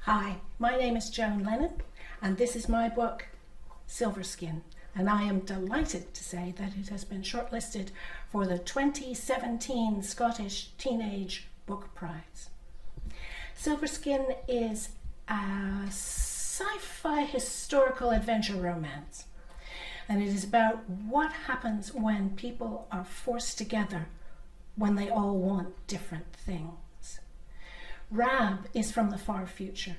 Hi, my name is Joan Lennon, and this is my book, Silverskin, and I am delighted to say that it has been shortlisted for the 2017 Scottish Teenage Book Prize. Silverskin is a sci-fi historical adventure romance, and it is about what happens when people are forced together when they all want different things. Rab is from the far future,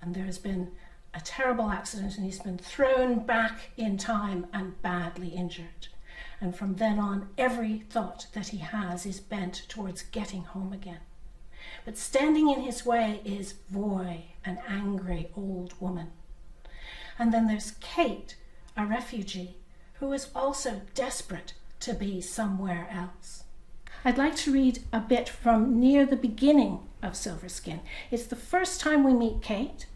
and there has been a terrible accident and he's been thrown back in time and badly injured. And from then on, every thought that he has is bent towards getting home again. But standing in his way is Voy, an angry old woman. And then there's Kate, a refugee, who is also desperate to be somewhere else. I'd like to read a bit from near the beginning of Silverskin. It's the first time we meet Kate,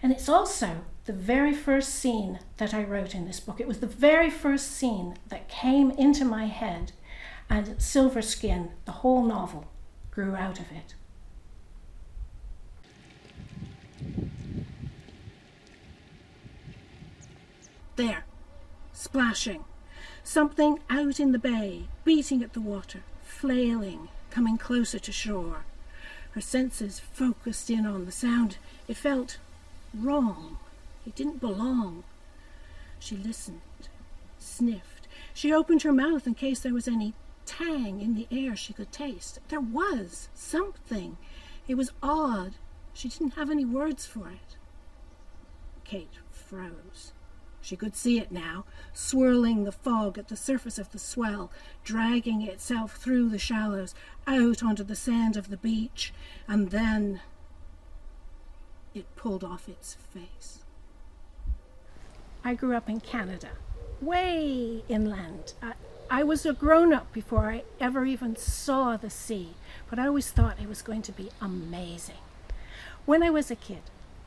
and it's also the very first scene that I wrote in this book. It was the very first scene that came into my head, and Silverskin, the whole novel, grew out of it. There, splashing. Something out in the bay, beating at the water, flailing, coming closer to shore. Her senses focused in on the sound. It felt wrong. It didn't belong. She listened, sniffed. She opened her mouth in case there was any tang in the air she could taste. There was something. It was odd. She didn't have any words for it. Kate froze. She could see it now, swirling the fog at the surface of the swell, dragging itself through the shallows, out onto the sand of the beach, and then it pulled off its face. I grew up in Canada, way inland. I was a grown-up before I ever even saw the sea, but I always thought it was going to be amazing. When I was a kid,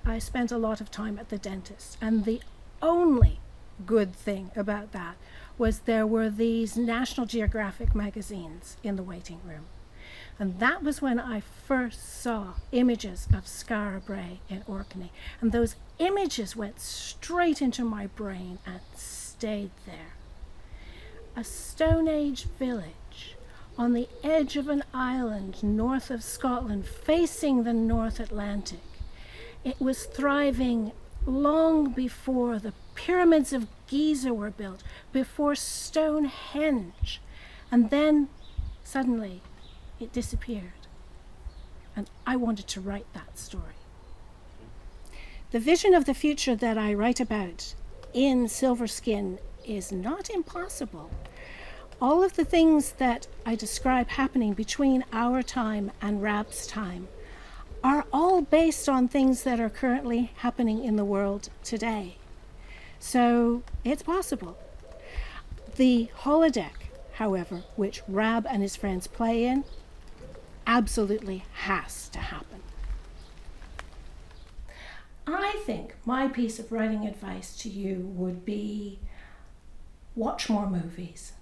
I spent a lot of time at the dentist, and the only good thing about that was there were these National Geographic magazines in the waiting room. And that was when I first saw images of Skara Brae in Orkney. And those images went straight into my brain and stayed there. A Stone Age village on the edge of an island north of Scotland, facing the North Atlantic. It was thriving long before the pyramids of Giza were built, before Stonehenge. And then, suddenly, it disappeared. And I wanted to write that story. The vision of the future that I write about in Silverskin is not impossible. All of the things that I describe happening between our time and Rab's time are all based on things that are currently happening in the world today. So it's possible. The holodeck, however, which Rab and his friends play in, absolutely has to happen. I think my piece of writing advice to you would be watch more movies.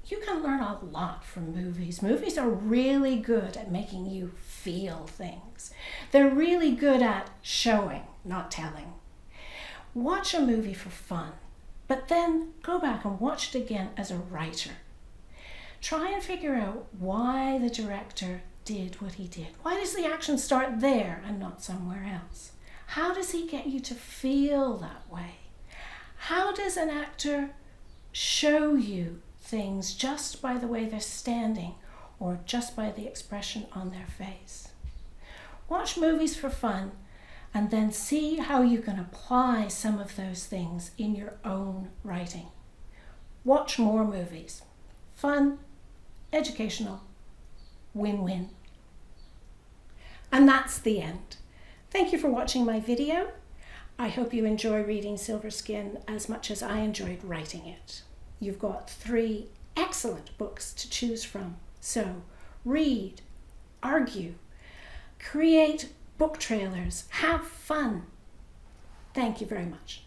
You can learn a lot from movies. Movies are really good at making you feel things. They're really good at showing, not telling. Watch a movie for fun, but then go back and watch it again as a writer. Try and figure out why the director did what he did. Why does the action start there and not somewhere else? How does he get you to feel that way? How does an actor show you things just by the way they're standing or just by the expression on their face? Watch movies for fun and then see how you can apply some of those things in your own writing. Watch more movies. Fun, educational, win-win. And that's the end. Thank you for watching my video. I hope you enjoy reading Silverskin as much as I enjoyed writing it. You've got 3 excellent books to choose from. So read, argue, create book trailers, have fun. Thank you very much.